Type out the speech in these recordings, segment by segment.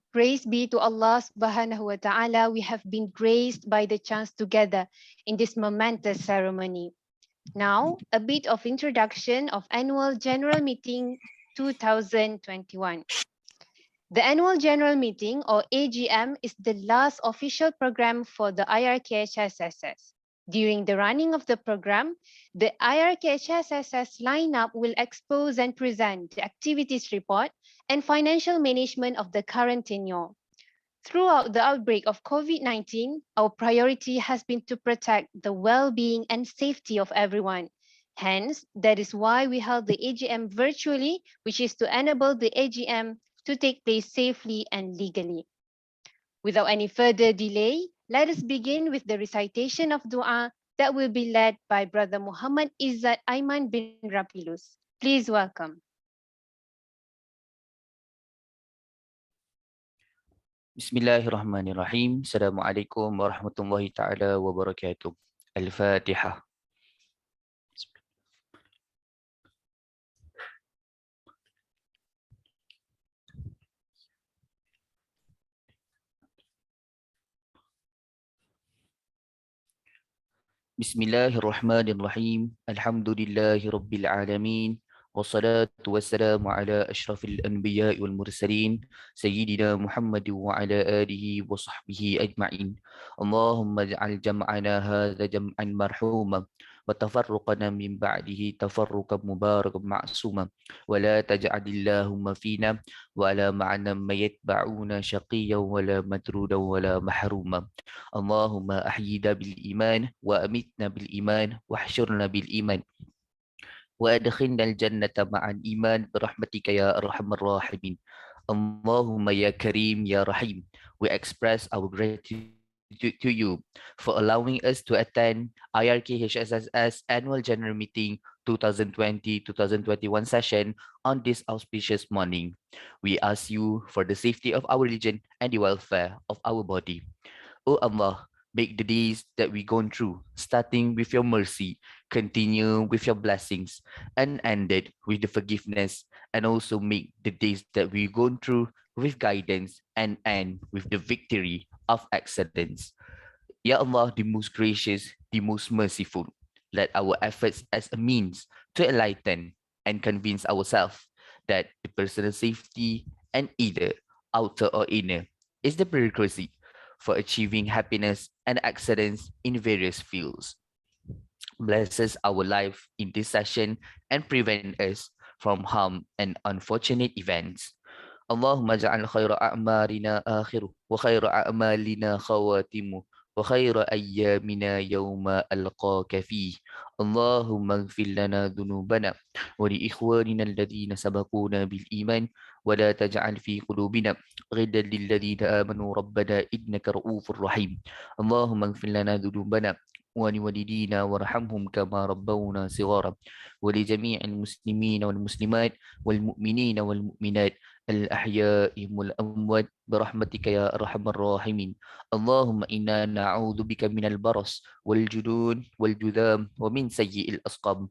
Praise be to Allah subhanahu wa ta'ala, we have been graced by the chance together in this momentous ceremony. Now, a bit of introduction of Annual General Meeting 2021. The Annual General Meeting, or AGM, is the last official program for the IRKHSSS. During the running of the program, the IRKHSSS lineup will expose and present the activities report and financial management of the current tenure. Throughout the outbreak of COVID-19, our priority has been to protect the well-being and safety of everyone. Hence, that is why we held the AGM virtually, which is to enable the AGM to take place safely and legally. Without any further delay, let us begin with the recitation of dua that will be led by Brother Muhammad Izzat Aiman bin Rapilus. Please welcome. Bismillahirrahmanirrahim. Assalamualaikum warahmatullahi ta'ala wabarakatuh. Al-Fatihah. Bismillahirrahmanirrahim. Alhamdulillahi rabbil alamin. Wassalatu wassalamu ala ashrafil anbiya'i wal mursalin Sayyidina Muhammad wa ala alihi wa sahbihi ajma'in. Allahumma ja'al jam'ana hadha jam'an marhuma wa tafarruqana min ba'dihi tafarruqan mubarakan ma'suma wa la taj'alillahumma fina wa ala ma'ana ma yatba'una shaqiyyan wa la matrudan wa la mahruma. Allahumma ahyina bil iman wa amitna bil iman wa hsyurna bil iman wa adkhilna al jannata ma'al iman birahmatika ya arhamar rahimin. Allahumma ya karim ya rahim. We express our gratitude to you for allowing us to attend IRKHSS Annual General Meeting 2020-2021 session on this auspicious morning. We ask you for the safety of our religion and the welfare of our body. O Allah, make the days that we gone through, starting with your mercy, continue with your blessings, and ended with the forgiveness, and also make the days that we gone through with guidance and end with the victory of excellence. Ya Allah, the most gracious, the most merciful, let our efforts as a means to enlighten and convince ourselves that the personal safety and either outer or inner is the prerequisite for achieving happiness and excellence in various fields. Blesses our life in this session and prevent us from harm and unfortunate events. Allahumma ja'al khayra a'marina akhiru wa khayra a'malina khawatimu wa khayra ayyamina yawma alqaka fih. Allahumma ighfir lana dhunubana wa li ikhwanina alladhina sabaquna bil iman wa la taj'al fi qulubina ghillan lil ladzina amanu rabbana innaka ra'ufur rahim. Allahumma ighfir lana dhunubana ولوالدينا وارحمهم كما ربونا صغارا ولجميع المسلمين والمسلمات والمؤمنين والمؤمنات الأحياء والأموات برحمتك يا أرحم الراحمين. اللهم إنا نعوذ بك من البرص والجنون والجذام ومن سيء الأسقام.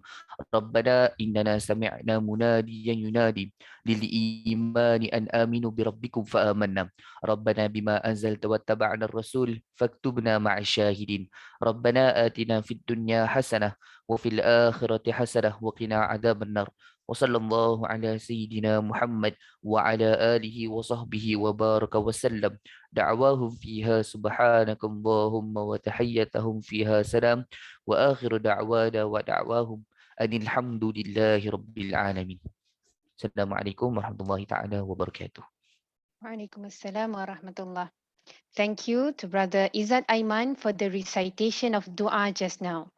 ربنا إننا سمعنا مناديا ينادي للإيمان أن آمنوا بربكم فآمنا. ربنا بما أنزلت واتبعنا الرسول فاكتبنا مع الشاهدين. ربنا آتنا في الدنيا حسنة وفي الآخرة حسنة وقنا عذاب النار. وصلى الله على سيدنا محمد وعلى آله وصحبه وبارك وسلم. دعواهم فيها سبحانك اللهم وتحيتهم فيها سلام وآخر دعوانا ودعواهم أن الحمد لله رب العالمين. السلام عليكم ورحمة الله تعالى وبركاته. Waalaikumsalam warahmatullah. Thank you to Brother Izzat Aiman for the recitation of dua just now.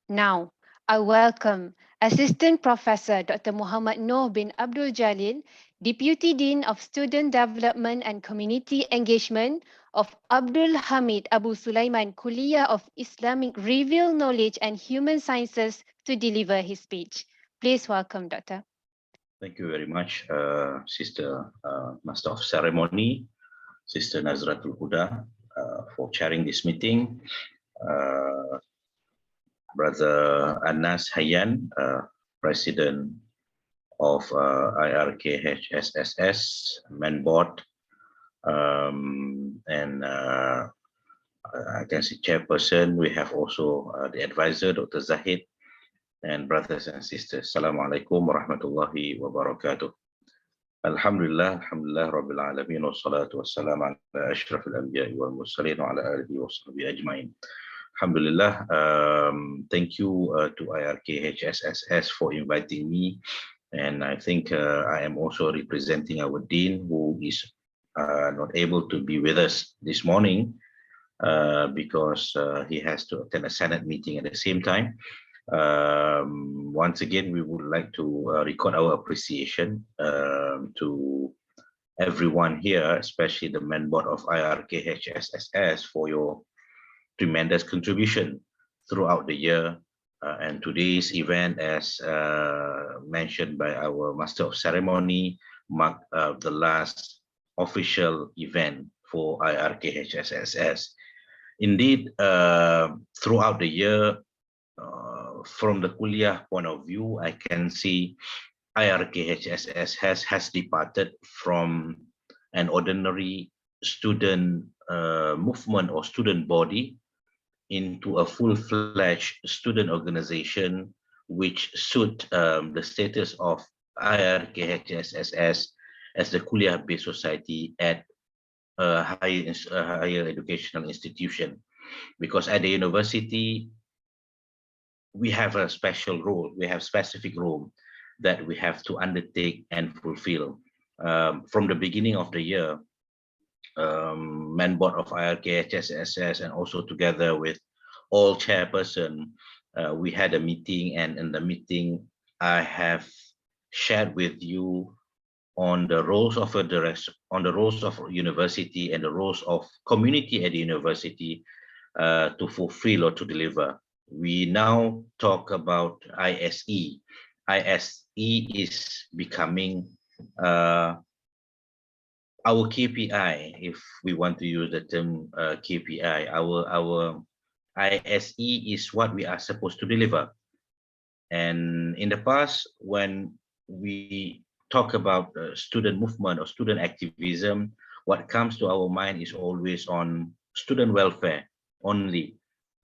Now, I welcome Assistant Professor Dr. Muhammad Noor bin Abdul Jalil, Deputy Dean of Student Development and Community Engagement of Abdul Hamid Abu Sulaiman Kulliyyah of Islamic Reveal Knowledge and Human Sciences to deliver his speech. Please welcome, Doctor. Thank you very much, Sister Master of Ceremony, Sister Nazratul Huda, for chairing this meeting. Brother Anas Hayyan, President of IRKHSSS, Main Board, And I can see chairperson. We have also the advisor, Dr. Zahid, and brothers and sisters. Assalamualaikum warahmatullahi wabarakatuh. Alhamdulillah, alhamdulillah, rabbil alamin, wassalatu wassalamu ala ashrafil anbiya'i wal mursalin wa ala alihi wa sahbihi ajma'in. Alhamdulillah, thank you to IRKHSS for inviting me. And I think I am also representing our Dean, who is not able to be with us this morning because he has to attend a Senate meeting at the same time. Once again, we would like to record our appreciation to everyone here, especially the main board of IRKHSS, for your tremendous contribution throughout the year. And today's event, as mentioned by our Master of Ceremony, marked the last official event for IRKHSS. Indeed, throughout the year, from the Kulliyyah point of view, I can see IRKHSS has departed from an ordinary student movement or student body into a full-fledged student organization, which suit the status of IRKHSS as the Kulliyyah-based society at a higher educational institution. Because at the university, we have a special role, we have specific role that we have to undertake and fulfill. From the beginning of the year, main board of IRKHSS and also together with all chairperson, we had a meeting, and in the meeting, I have shared with you on the roles of university and the roles of community at the university to fulfill or to deliver. We now talk about ISE. ISE is becoming our KPI, if we want to use the term KPI. Our ISE is what we are supposed to deliver. And in the past, when we talk about student movement or student activism, what comes to our mind is always on student welfare only.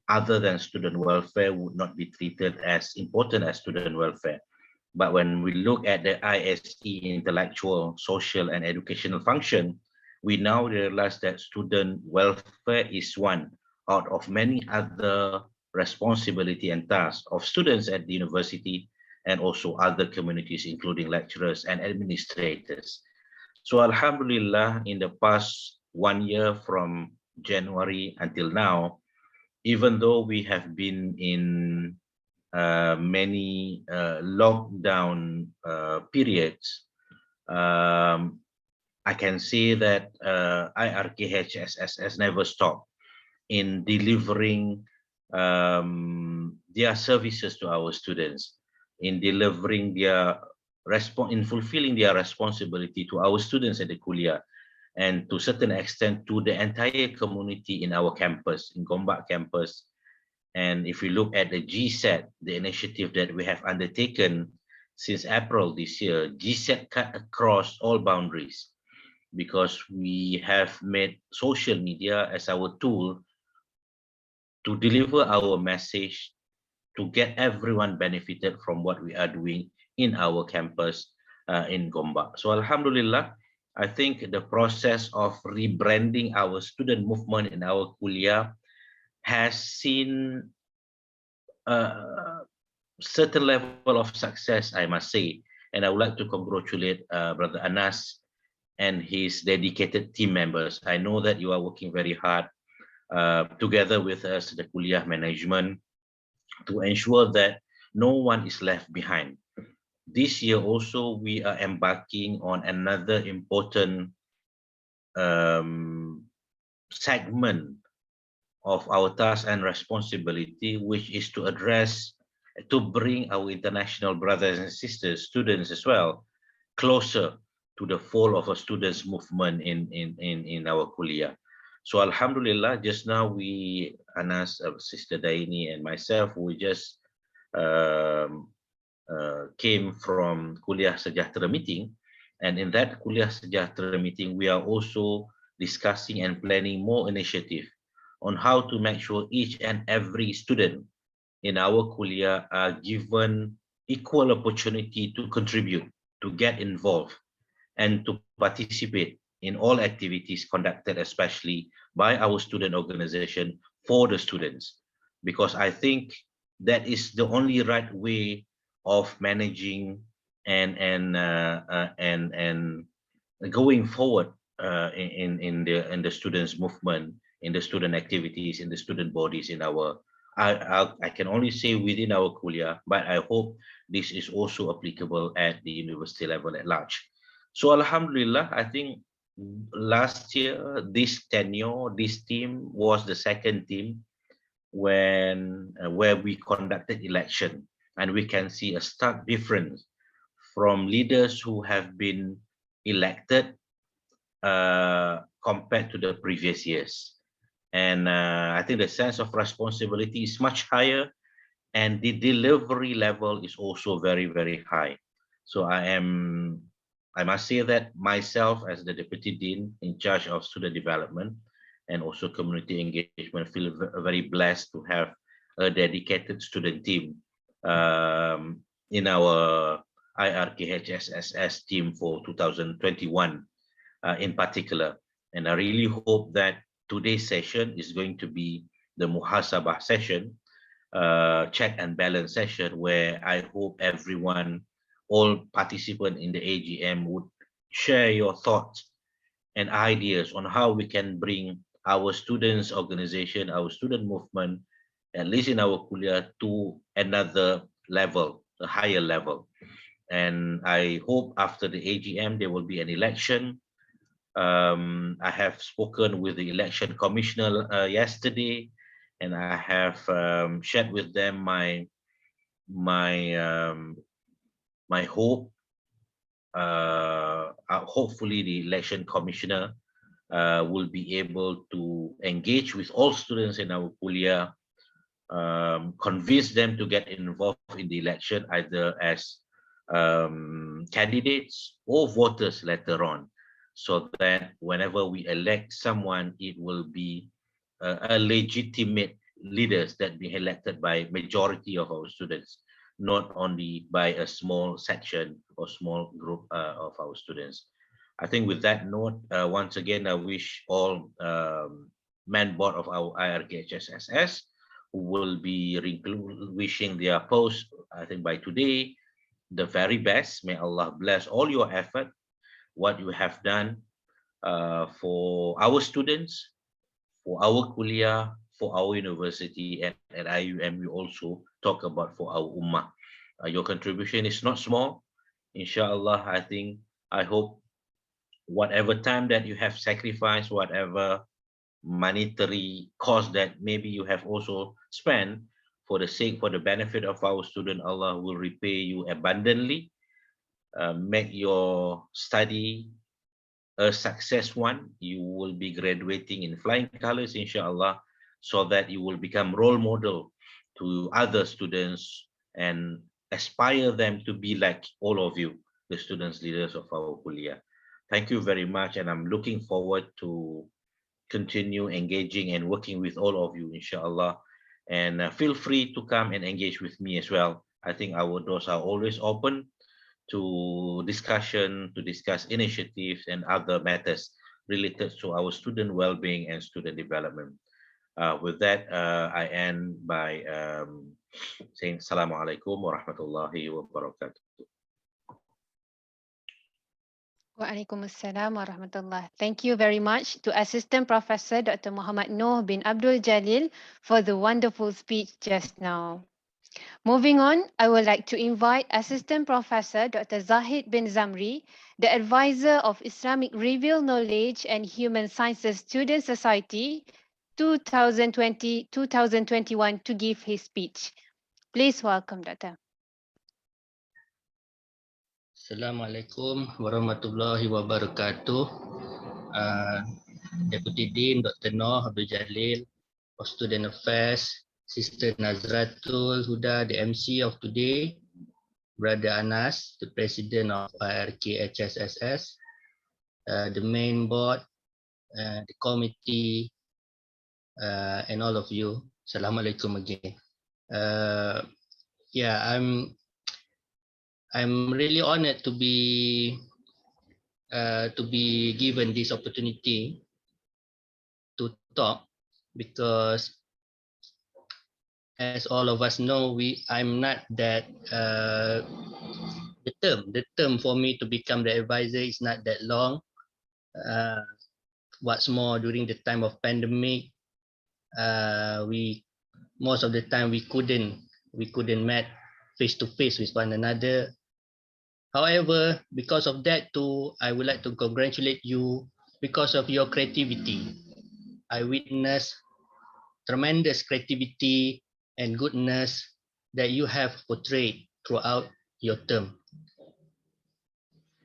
Other than student welfare would not be treated as important as student welfare. But when we look at the ISE, intellectual, social, and educational function, we now realize that student welfare is one out of many other responsibility and tasks of students at the university and also other communities, including lecturers and administrators. So Alhamdulillah, in the past 1 year from January until now, even though we have been in many lockdown periods, I can say that IRKHSS has never stopped in delivering their services to our students, in delivering their in fulfilling their responsibility to our students at the Kulliyyah, and to a certain extent to the entire community in our campus, in Gombak campus. And if we look at the GSET, the initiative that we have undertaken since April this year, GSET cut across all boundaries, because we have made social media as our tool to deliver our message, to get everyone benefited from what we are doing in our campus in Gombak. So Alhamdulillah, I think the process of rebranding our student movement in our Kulliyyah has seen a certain level of success, I must say. And I would like to congratulate Brother Anas and his dedicated team members. I know that you are working very hard together with us, the Kulliyyah management, to ensure that no one is left behind. This year also, we are embarking on another important segment of our task and responsibility, which is to address, to bring our international brothers and sisters, students as well, closer to the fold of a students movement in our Kulliyyah. So Alhamdulillah, just now we, Anas, Sister Daini, and myself, we just came from Kulliyyah Sejahtera meeting. And in that Kulliyyah Sejahtera meeting, we are also discussing and planning more initiative on how to make sure each and every student in our Kulliyyah are given equal opportunity to contribute, to get involved, and to participate in all activities conducted, especially by our student organization for the students. Because I think that is the only right way of managing and going forward in the students movement, in the student activities, in the student bodies in our I can only say within our Kulliyyah, but I hope this is also applicable at the university level at large. So Alhamdulillah, I think last year this tenure, this team was the second team where we conducted election, and we can see a stark difference from leaders who have been elected compared to the previous years. And I think the sense of responsibility is much higher, and the delivery level is also very, very high. So I must say that myself as the Deputy Dean in charge of student development and also community engagement feel very blessed to have a dedicated student team in our IRKHSSS team for 2021 in particular. And I really hope that today's session is going to be the muhasabah session, check and balance session, where I hope everyone, all participants in the AGM would share your thoughts and ideas on how we can bring our students organization, our student movement, at least in our Kulliyyah, to another level, a higher level. And I hope after the AGM, there will be an election. I have spoken with the election commissioner yesterday, and I have shared with them my hope. Hopefully, the election commissioner will be able to engage with all students in our Kulliyyah, convince them to get involved in the election either as candidates or voters later on, so that whenever we elect someone, it will be a legitimate leaders that be elected by majority of our students, not only by a small section or small group of our students. I think with that note, once again, I wish all man board of our IRKHSSS who will be wishing their post, I think by today, the very best. May Allah bless all your effort, what you have done for our students, for our Kulliyyah, for our university, and at IUM we also talk about for our Ummah. Your contribution is not small. Inshallah, I hope whatever time that you have sacrificed, whatever monetary cost that maybe you have also spent for the benefit of our student, Allah will repay you abundantly. Make your study a success one. You will be graduating in flying colors, inshallah, so that you will become role model to other students and aspire them to be like all of you, the students leaders of our Kulliyyah. Thank you very much, and I'm looking forward to continue engaging and working with all of you, inshallah. And feel free to come and engage with me as well. I think our doors are always open to discussion, to discuss initiatives and other matters related to our student well-being and student development. With that, I end by saying Assalamualaikum warahmatullahi wabarakatuh. Waalaikumsalam warahmatullah. Thank you very much to Assistant Professor Dr. Muhammad Noor bin Abdul Jalil for the wonderful speech just now. Moving on, I would like to invite Assistant Professor Dr. Zahid bin Zamri, the Advisor of Islamic Reveal Knowledge and Human Sciences Student Society 2020-2021 to give his speech. Please welcome, Doctor. Assalamualaikum warahmatullahi wabarakatuh. Deputy Dean Dr. Noor Abdul Jalil of Student Affairs, Sister Nazratul Huda, the MC of today, Brother Anas, the President of IRKHSSS, the main board, the committee, and all of you. Assalamualaikum again. Yeah, I'm really honored to be given this opportunity to talk, because as all of us know, I'm not that the term for me to become the advisor is not that long. What's more, during the time of pandemic, we most of the time we couldn't meet face to face with one another. However, because of that too, I would like to congratulate you because of your creativity. I witnessed tremendous creativity and goodness that you have portrayed throughout your term.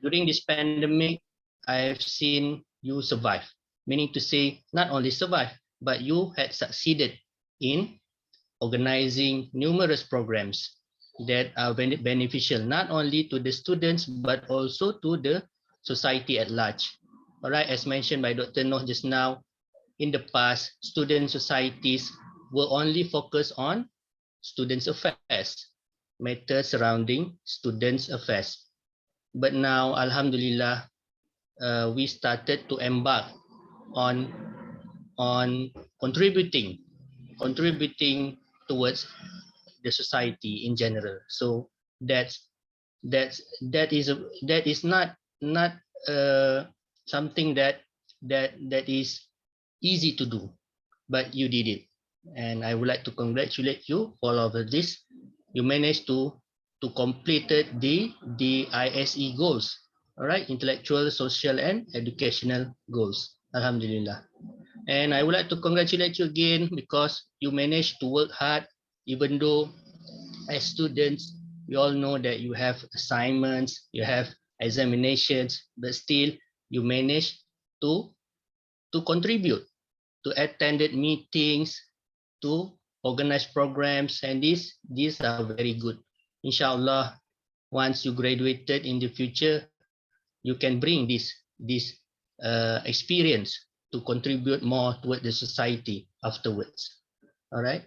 During this pandemic, I have seen you survive, meaning to say not only survive, but you had succeeded in organizing numerous programs that are beneficial not only to the students but also to the society at large. All right, as mentioned by Dr. Noh just now, in the past, student societies were only focused on students' affairs, matters surrounding students' affairs. But now, Alhamdulillah, we started to embark on contributing towards the society in general. So that is not something that is easy to do, but you did it, and I would like to congratulate you for all of this. You managed to complete the ISE goals, all right, intellectual, social, and educational goals. Alhamdulillah. And I would like to congratulate you again because you managed to work hard, even though as students, we all know that you have assignments, you have examinations, but still you managed to contribute, to attended meetings, to organize programs, and these are very good. Inshallah, once you graduated in the future, you can bring this experience to contribute more toward the society afterwards. All right.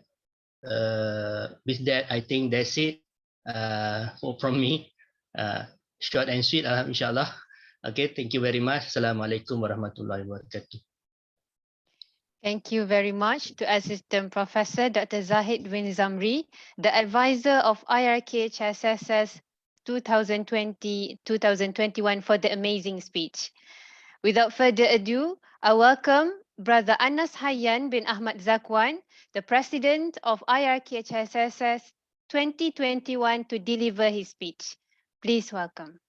With that, I think that's it from me. Short and sweet, inshallah. Okay, thank you very much. Assalamualaikum warahmatullahi wabarakatuh. Thank you very much to Assistant Professor Dr. Zahid bin Zamri, the advisor of IRKHSSS 2020-2021 for the amazing speech. Without further ado, I welcome Brother Anas Hayyan bin Ahmad Zakwan, the President of IRKHSSS 2021 to deliver his speech. Please welcome.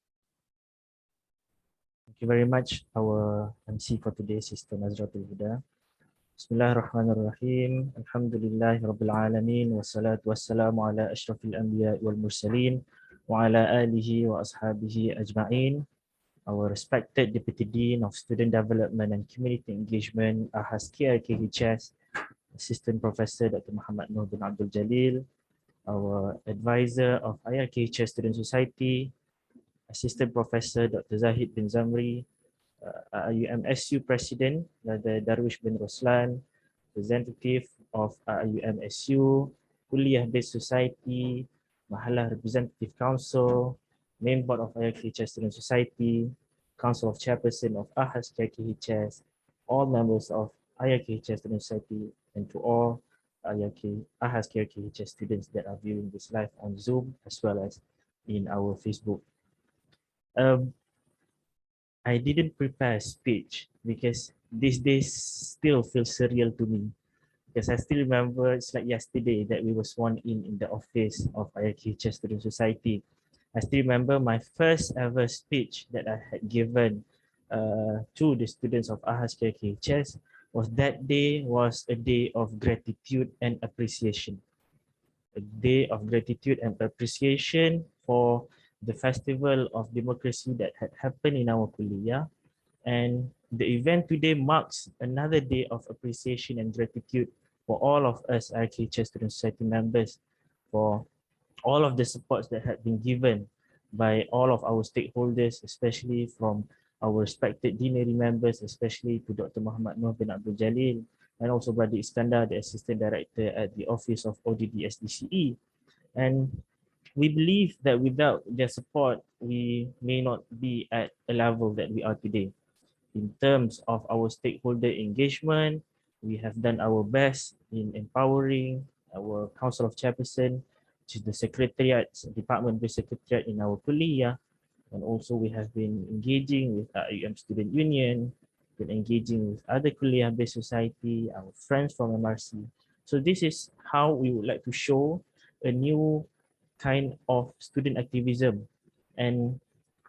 Thank you very much, our MC for today, Sister Nazratul Huda. Bismillahirrahmanirrahim. Alhamdulillahi Rabbil Alamin. Wassalatu wassalamu ala ashrafil anbiya wal mursalin. Wa ala alihi wa ashabihi ajma'in. Our respected Deputy Dean of Student Development and Community Engagement, AHAS KIRKHS, Assistant Professor Dr. Muhammad Noor bin Abdul Jalil, our Advisor of IRKHS Student Society, Assistant Professor Dr. Zahid bin Zamri, UMSU President Dr. Darwish bin Roslan, Representative of UMSU, Kulliyyah Based Society, Mahalah Representative Council, Main Board of IRKHS Student Society, Council of Chairperson of AHAS KIRKHS, all members of IRKHS Student Society, and to all AHAS KIRKHS students that are viewing this live on Zoom as well as in our Facebook. I didn't prepare a speech because these days still feel surreal to me, because I still remember it's like yesterday that we were sworn in the office of IRKHS Student Society. I still remember my first ever speech that I had given to the students of AHAS KIRKHS was that day was a day of gratitude and appreciation. A day of gratitude and appreciation for the festival of democracy that had happened in our Kulliyyah. And the event today marks another day of appreciation and gratitude for all of us IRKHS Student Society members for all of the supports that had been given by all of our stakeholders, especially from our respected deanery members, especially to Dr. Muhammad Noor bin Abdul Jalil, and also Brother Iskandar, the Assistant Director at the Office of ODD SDCE. And we believe that without their support, we may not be at a level that we are today. In terms of our stakeholder engagement, we have done our best in empowering our Council of Chairperson, which is the Secretariat, Department-based Secretariat in our Kulliyyah. And also we have been engaging with IUM Student Union, been engaging with other Kulliyyah-based society, our friends from MRC. So this is how we would like to show a new kind of student activism. And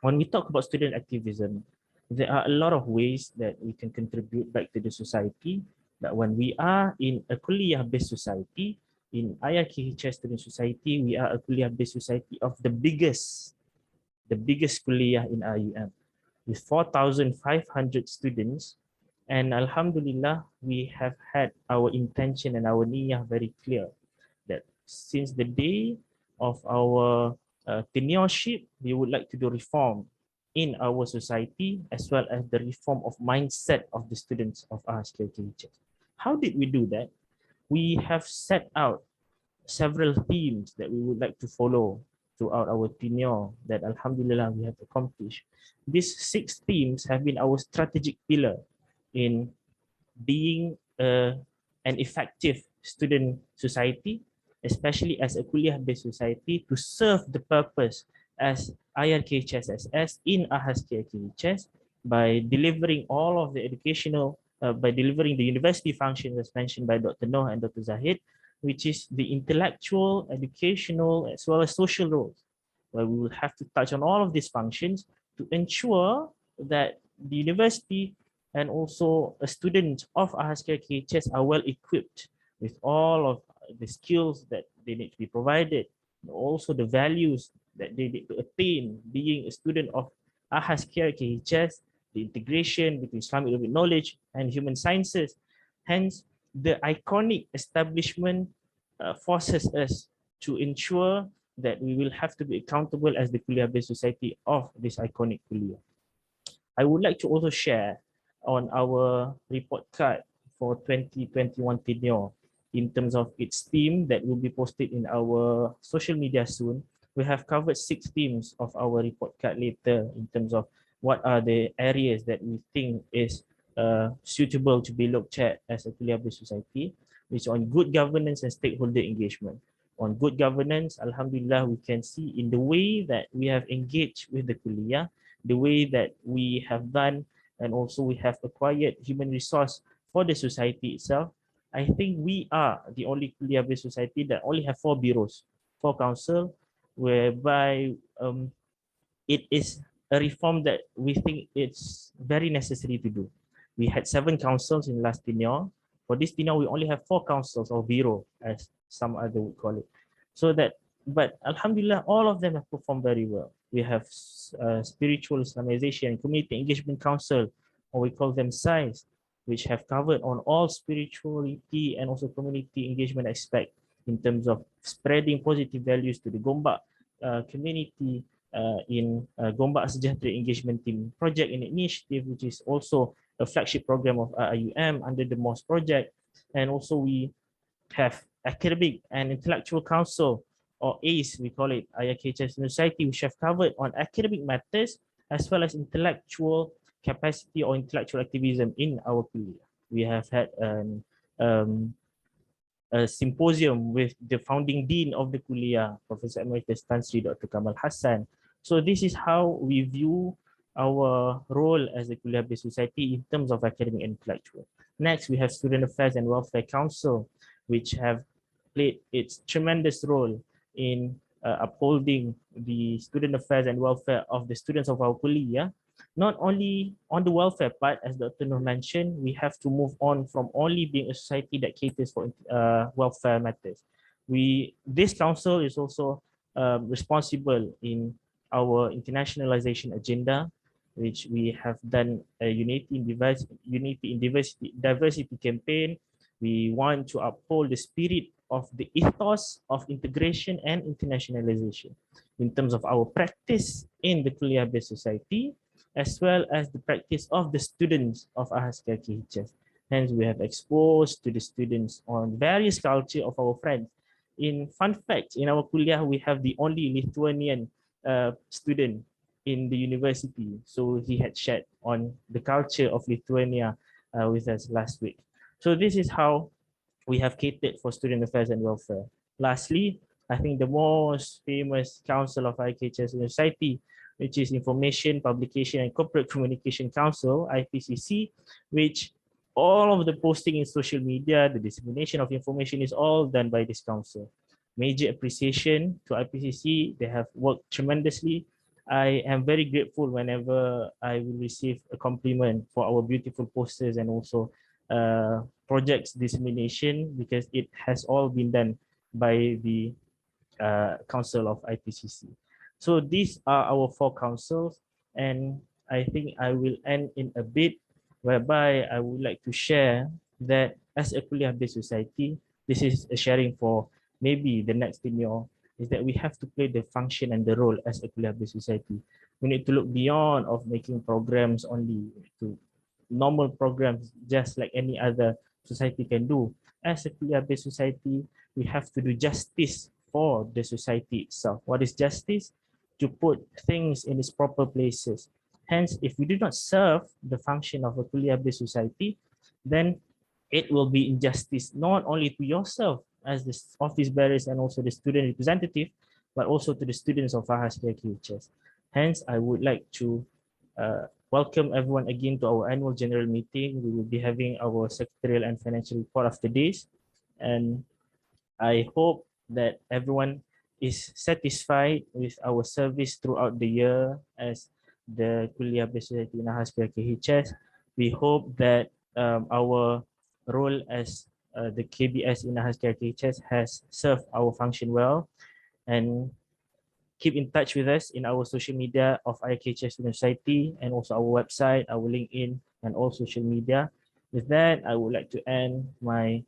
when we talk about student activism, there are a lot of ways that we can contribute back to the society. But when we are in a Kulliyyah-based society, in IRKHS Student Society, we are a Kulliyyah-based society of the biggest Kulliyyah in IUM, with 4,500 students. And Alhamdulillah, we have had our intention and our niyyah very clear that since the day of our tenure-ship, we would like to do reform in our society, as well as the reform of mindset of the students of AHAS KIRKHS. How did we do that? We have set out several themes that we would like to follow throughout our tenure that Alhamdulillah we have accomplished. These 6 themes have been our strategic pillar in being an effective student society, especially as a Kulliyyah-based society, to serve the purpose as IRKHS in AHAS KIRKHS by delivering all of the educational, by delivering the university functions as mentioned by Dr. Noor and Dr. Zahid, which is the intellectual, educational, as well as social roles, where we will have to touch on all of these functions to ensure that the university and also a student of AHAS KIRKHS are well equipped with all of the skills that they need to be provided, and also the values that they need to attain being a student of AHAS KIRKHS, the integration between Islamic knowledge and human sciences. Hence, the iconic establishment forces us to ensure that we will have to be accountable as the Kulliyyah-based society of this iconic Kulliyyah. I would like to also share on our report card for 2021 tenure in terms of its theme that will be posted in our social media soon. We have covered 6 themes of our report card later in terms of what are the areas that we think is suitable to be looked at as a Kulliyyah-based society, which is on good governance and stakeholder engagement. On good governance, Alhamdulillah, we can see in the way that we have engaged with the Kulliyyah, the way that we have done, and also we have acquired human resource for the society itself. I think we are the only Kulliyyah-based society that only have 4 bureaus, 4 council, whereby it is a reform that we think it's very necessary to do. We had 7 councils in last tenure. For this tenure, we only have 4 councils or bureau, as some other would call it. So that, but Alhamdulillah, all of them have performed very well. We have spiritual Islamization, community engagement council, or we call them SIZE, which have covered on all spirituality and also community engagement aspect in terms of spreading positive values to the Gombak community in Gombak Sejahtera Engagement Team Project and Initiative, which is also a flagship program of IUM under the MOS project. And also we have Academic and Intellectual Council, or ACE, we call it, IRKHS Society, which have covered on academic matters as well as intellectual capacity or intellectual activism in our Kulliyyah. We have had a symposium with the founding dean of the Kulliyyah, Professor Emeritus Tan Sri Dr. Kamal Hassan. So this is how we view our role as a Kulliyyah-based society in terms of academic and intellectual. Next, we have Student Affairs and Welfare Council, which have played its tremendous role in upholding the student affairs and welfare of the students of our Kulliyyah. Not only on the welfare part, as Dr. Noor mentioned, we have to move on from only being a society that caters for welfare matters. This council is also responsible in our internationalization agenda, which we have done a unity in diversity campaign. We want to uphold the spirit of the ethos of integration and internationalization in terms of our practice in the Kulliyyah-based society, as well as the practice of the students of AHAS KIRKHS. Hence, we have exposed to the students on various culture of our friends. In fun fact, in our Kulliyyah, we have the only Lithuanian student in the university. So he had shared on the culture of Lithuania with us last week. So this is how we have catered for student affairs and welfare. Lastly, I think the most famous council of IKHS society, which is Information, Publication and Corporate Communication Council, IPCC, which all of the posting in social media, the dissemination of information is all done by this council. Major appreciation to IPCC. They have worked tremendously. I am very grateful whenever I will receive a compliment for our beautiful posters and also projects dissemination, because it has all been done by the council of IPCC. So these are our 4 councils, and I think I will end in a bit whereby I would like to share that as a Kulliyyah-based society, this is a sharing for maybe the next tenure, is that we have to play the function and the role as a Kulliyyah-based society. We need to look beyond of making programs only to normal programs, just like any other society can do. As a Kulliyyah-based society, we have to do justice for the society itself. What is justice? To put things in its proper places. Hence, if we do not serve the function of a Kulliyyah-based society, then it will be injustice not only to yourself as the office bearers and also the student representative, but also to the students of AHAS KIRKHS. Hence, I would like to welcome everyone again to our annual general meeting. We will be having our secretarial and financial report after this, and I hope that everyone is satisfied with our service throughout the year as the Kulliyyah-based society in AHAS KIRKHS. We hope that our role as the KBS in AHAS KIRKHS has served our function well, and keep in touch with us in our social media of IKHS Student Society and also our website, our LinkedIn, and all social media. With that, I would like to end my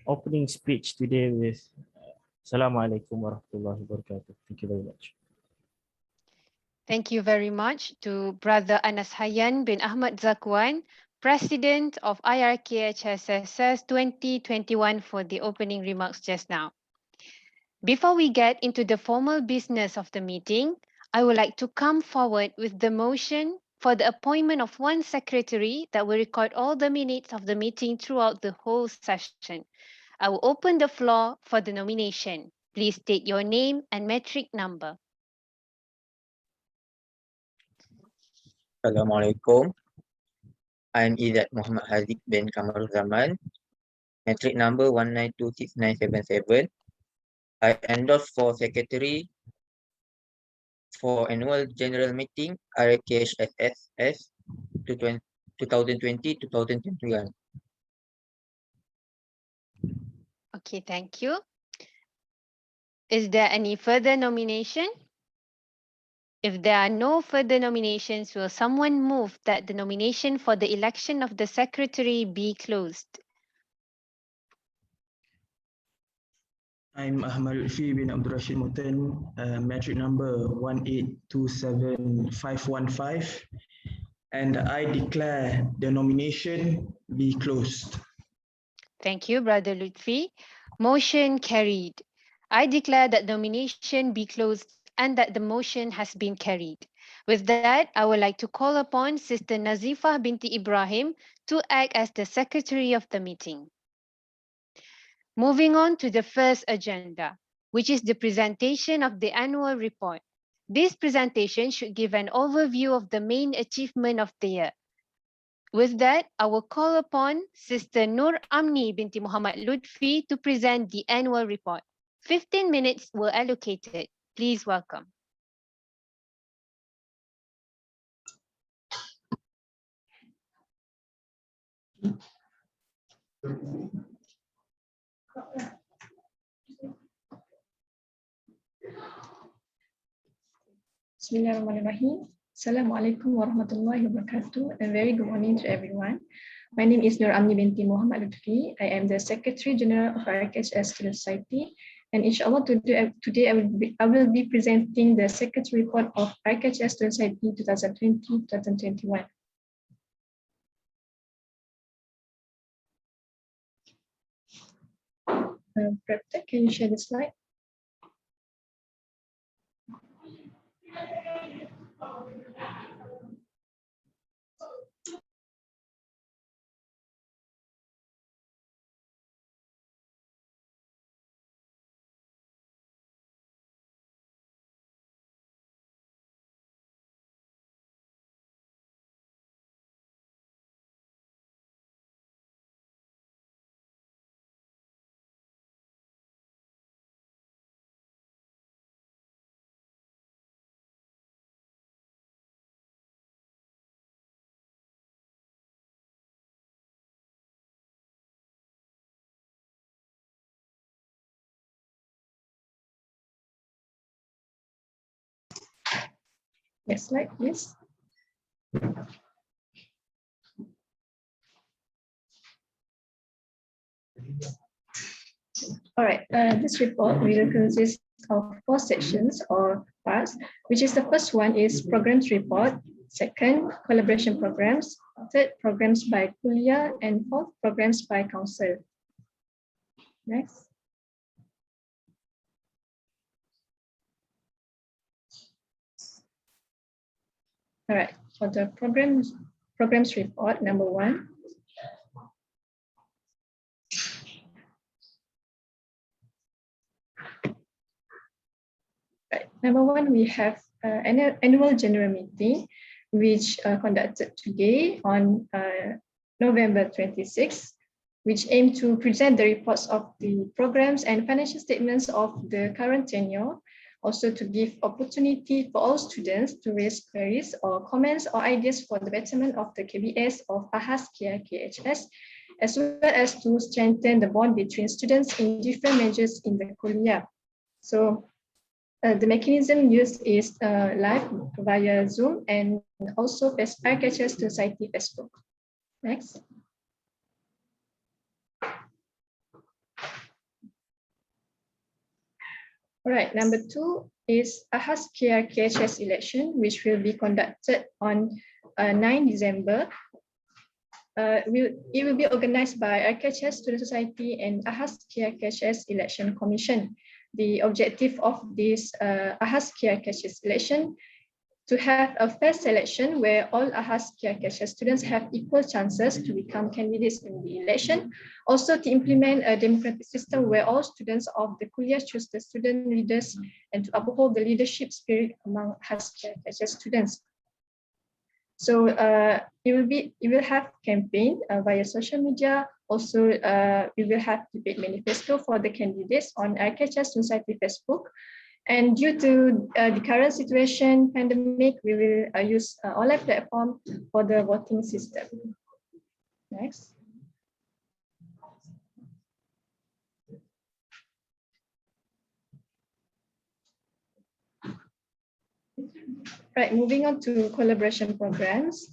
opening speech today with Assalamualaikum warahmatullahi wabarakatuh. Thank you very much. Thank you very much to Brother Anas Hayyan bin Ahmad Zakwan, President of IRKHSSS 2021, for the opening remarks just now. Before we get into the formal business of the meeting, I would like to come forward with the motion for the appointment of one secretary that will record all the minutes of the meeting throughout the whole session. I will open the floor for the nomination. Please state your name and metric number. Assalamualaikum. I'm Izzat Muhammad Haziq bin Kamarul Zaman. Metric number 1926977. I endorse for secretary for annual general meeting IRKHSSS 2020-2021. Okay, thank you. Is there any further nomination? If there are no further nominations, will someone move that the nomination for the election of the secretary be closed? I'm Ahmad Lutfi bin Abdul Rashid Mutan, metric number 1827515, and I declare the nomination be closed. Thank you, Brother Lutfi. Motion carried. I declare that nomination be closed and that the motion has been carried. With that, I would like to call upon Sister Nazifah binti Ibrahim to act as the secretary of the meeting. Moving on to the first agenda, which is the presentation of the annual report. This presentation should give an overview of the main achievement of the year. With that, I will call upon Sister Nur Amni binti Muhammad Lutfi to present the annual report. 15 minutes were allocated. Please welcome. Bismillahirrahmanirrahim. Assalamualaikum warahmatullahi wabarakatuh. A very good morning to everyone. My name is Nur Amni binti Muhammad Lutfi. I am the Secretary General of IRKHS Student Society, And inshallah today I will be presenting the second report of Irkhsss Society 2020-2021. Prepta, can you share the slide? Next slide, please. All right, this report will consist of 4 sections or parts, which is the first one is programs report, second, collaboration programs, third, programs by Kulliyyah, and fourth, programs by council. Next. All right, for the programs report, number 1. Right. Number 1, we have annual general meeting, which conducted today on November 26, which aim to present the reports of the programs and financial statements of the current tenure, also to give opportunity for all students to raise queries or comments or ideas for the betterment of the KBS of AHAS KIRKHS, as well as to strengthen the bond between students in different majors in the Kulliyyah. So the mechanism used is live via Zoom and also Irkhsss Society Facebook. Next. All right, number 2 is AHAS KIRKHS election, which will be conducted on 9 December. It will be organized by Irkhsss Student Society and AHAS KIRKHS Election Commission. The objective of this AHAS KIRKHS election to have a fair selection where all AHAS KIRKHS students have equal chances to become candidates in the election. Also to implement a democratic system where all students of the Kulliyyah choose the student leaders and to uphold the leadership spirit among AHAS KIRKHS students. So it will have campaign via social media. Also, we will have debate manifesto for the candidates on Irkhsss Society Facebook. And due to the current situation, pandemic, we will use online platform for the voting system. Next. Right, moving on to collaboration programs.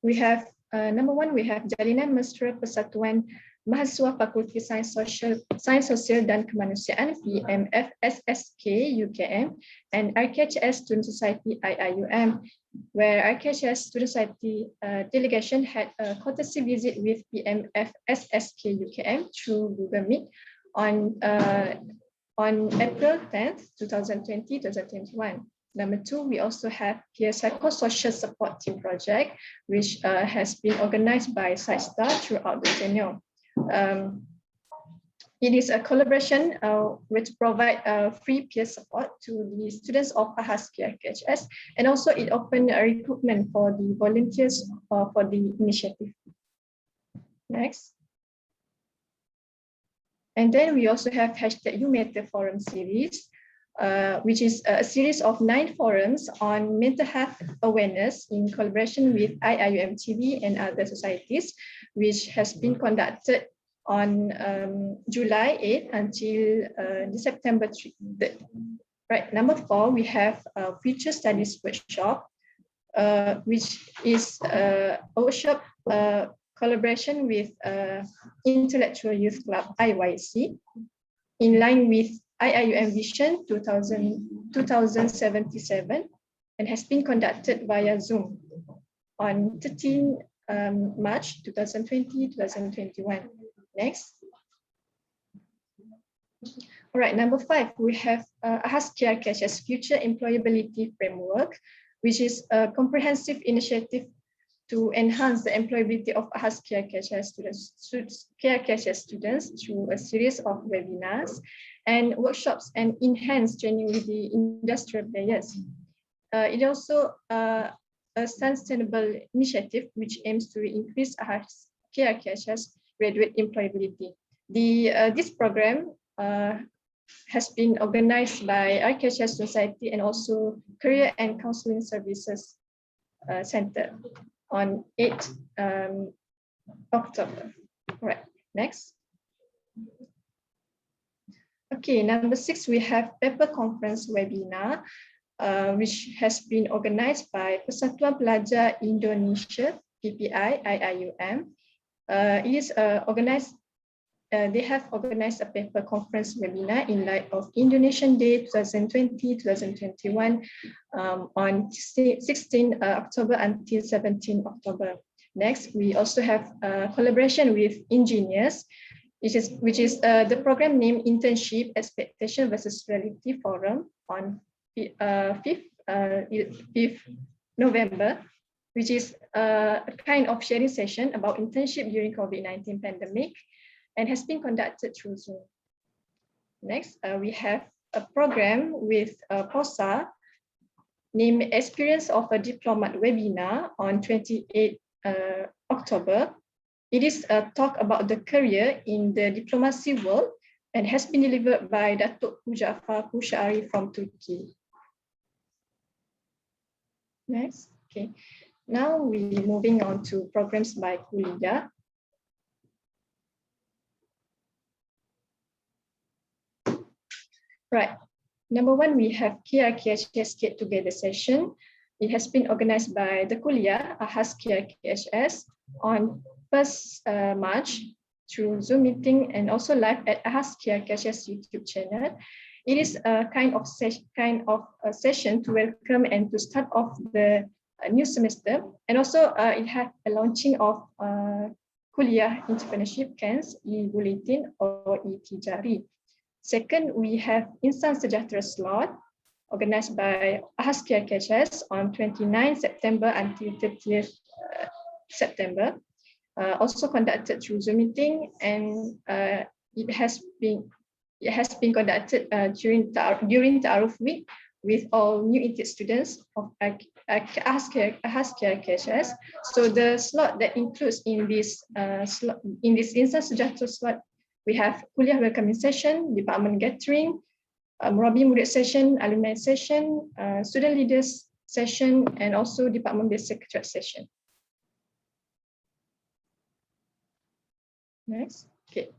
We have number 1, we have Jalinan Mesra Persatuan Mahasiswa Fakulti Sains Sosial dan Kemanusiaan PMFSSK UKM and Irkhsss Student Society IIUM, where Irkhsss Student Society delegation had a courtesy visit with PMFSSK UKM through Google Meet on April 10th, 2020-2021. Number 2, we also have peer psychosocial support team project, which has been organized by SiteStar throughout the tenure. It is a collaboration which provide free peer support to the students of AHAS KIRKHS, and also it opened a recruitment for the volunteers for the initiative. Next. And then we also have #YouMatter Forum series, which is a series of 9 forums on mental health awareness in collaboration with IIUM TV and other societies, which has been conducted on July 8th until September 3rd. Right, number 4, we have a future studies workshop, which is a workshop collaboration with Intellectual Youth Club IYC in line with IIUM Vision 2077 and has been conducted via Zoom on 13 March 2020-2021. Next. All right, number 5, we have AHAS KIRKHS Future Employability Framework, which is a comprehensive initiative to enhance the employability of AHAS KIRKHS students through a series of webinars and workshops and enhanced training with the industrial players. It also a sustainable initiative which aims to increase AHAS KIRKHS graduate employability. This program has been organized by Irkhsss Society and also Career and Counseling Services Center on 8 October. All right, next. Okay, number 6, we have paper conference webinar, which has been organized by Persatuan Pelajar Indonesia, PPI, IIUM. It is organized. They have organized a paper conference webinar in light of Indonesian Day 2020-2021 on 16 October until 17 October. Next, we also have a collaboration with engineers, which is the program named Internship Expectation versus Reality Forum on 5th November, which is a kind of sharing session about internship during COVID-19 pandemic, and has been conducted through Zoom. Next, we have a program with POSA named Experience of a Diplomat webinar on 28 October. It is a talk about the career in the diplomacy world and has been delivered by Datuk Jafar Kushari from Turkey. Next, okay. Now we're moving on to programs by Kulliyyah. Right. Number 1, we have KIRKHS Get Together session. It has been organized by the Kulliyyah AHAS KIRKHS on 1st March through Zoom meeting and also live at AHAS KIRKHS YouTube channel. It is a kind of a session to welcome and to start off the new semester, and also it had a launching of Kulliyyah Entrepreneurship Camps, e-bulletin or e-tijari. Second, we have Insan Sejahtera slot organized by AHAS KIRKHS on 29 September until 30th September. Also conducted through Zoom meeting, and it has been conducted during Ta'aruf week with all new intake students of AHAS KIRKHS. So the slot that includes in this Insan Sejahtera slot, we have Kuliah Welcoming Session, Department Gathering, Murabi Murid Session, Alumni Session, Student Leaders Session, and also Department-based Secretariat Session. Next, okay.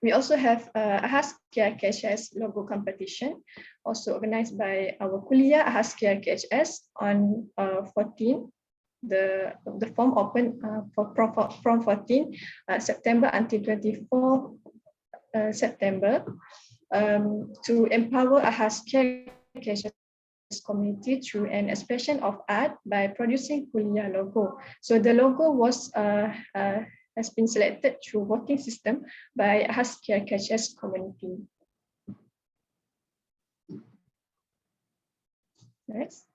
We also have AHAS KIRKHS logo competition, also organized by our Kulliyyah AHAS KIRKHS on 14. The form open from 14 September until 24 September to empower AHAS KIRKHS community through an expression of art by producing Kulliyyah logo. So the logo was has been selected through voting system by AHAS KIRKHS community. Next,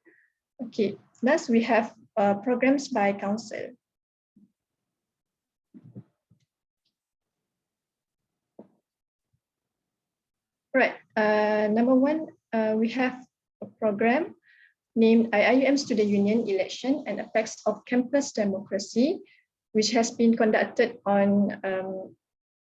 okay. Next we have programs by council. Right. Number 1, we have a program named IIUM Student Union Election and Effects of Campus Democracy, which has been conducted on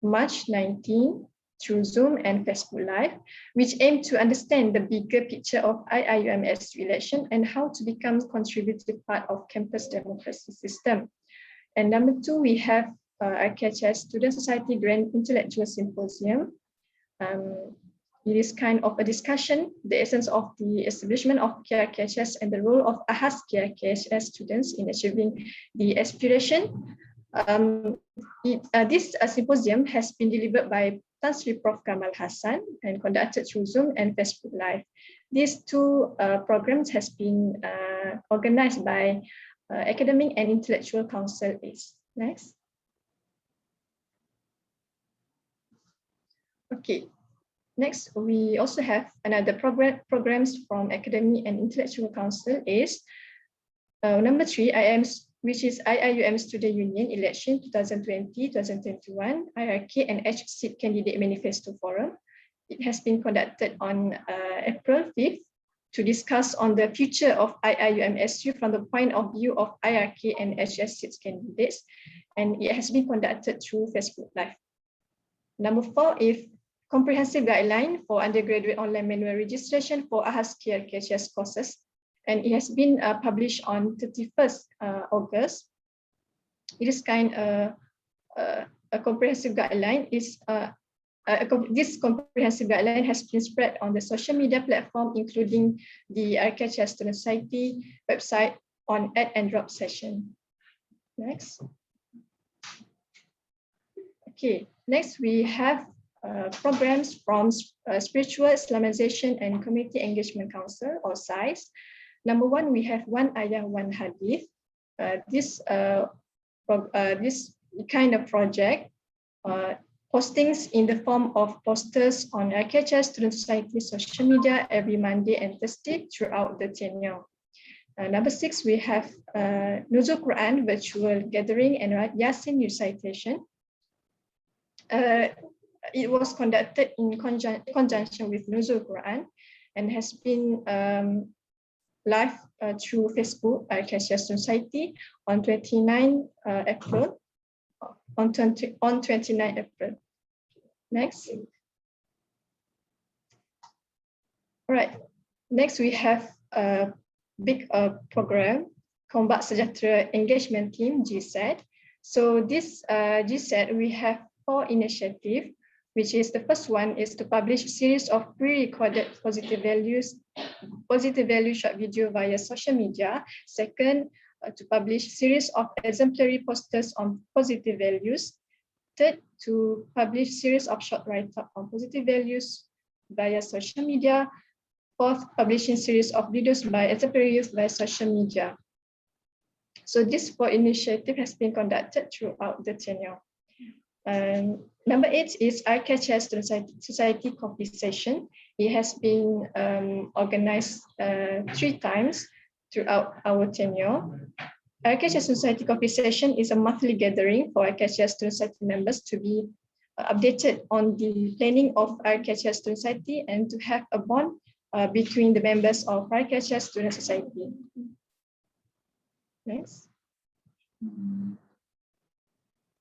March 19 through Zoom and Facebook Live, which aim to understand the bigger picture of IIUM's election and how to become a contributive part of campus democracy system. And number 2, we have Irkhsss Student Society Grand Intellectual Symposium. It is kind of a discussion, the essence of the establishment of KIRKHS and the role of AHAS KIRKHS students in achieving the aspiration This symposium has been delivered by Tan Sri Prof. Kamal Hassan and conducted through Zoom and Facebook Live. These two programs has been organized by Academic and Intellectual Council ACE. Next. Okay. Next, we also have another programs from Academic and Intellectual Council ACE. Number 3, which is IIUM Student Union Election 2020-2021, IRK and HSIP Candidate Manifesto Forum. It has been conducted on April 5th to discuss on the future of IIUM-SU from the point of view of IRK and HSIP candidates, and it has been conducted through Facebook Live. Number 4 is comprehensive guideline for undergraduate online manual registration for AHAS KIRKHS courses, and it has been published on 31st August. It is kind of a comprehensive guideline. This comprehensive guideline has been spread on the social media platform, including the Irkhsss Student Society website on Add and Drop session. Next. Okay, next we have programs from Spiritual Islamization and Community Engagement Council, or SICE. Number 1, we have One Ayah, One Hadith. This kind of project, postings in the form of posters on Irkhsss Student Society social media every Monday and Thursday throughout the tenure. Number 6, we have Nuzul Quran virtual gathering and Yasin recitation. It was conducted in conjunction with Nuzul Quran and has been live through Facebook Irkhsss Society on 29 April. On 29 April. Next. All right. Next, we have a big program, Combat Sejahtera Engagement Team, GSET. So this GSET, we have 4 initiatives, which is the first one is to publish a series of pre-recorded positive value short video via social media. Second, to publish series of exemplary posters on positive values. Third, to publish series of short write-up on positive values via social media. Fourth, publishing series of videos by exemplary youth via social media. So this 4 initiative has been conducted throughout the tenure. Number 8 is Irkhsss Society Coffee Session. It has been organized 3 times throughout our tenure. Irkhsss Society Coffee Session is a monthly gathering for Irkhsss Student Society members to be updated on the planning of Irkhsss Student Society and to have a bond between the members of Irkhsss Student Society. Next.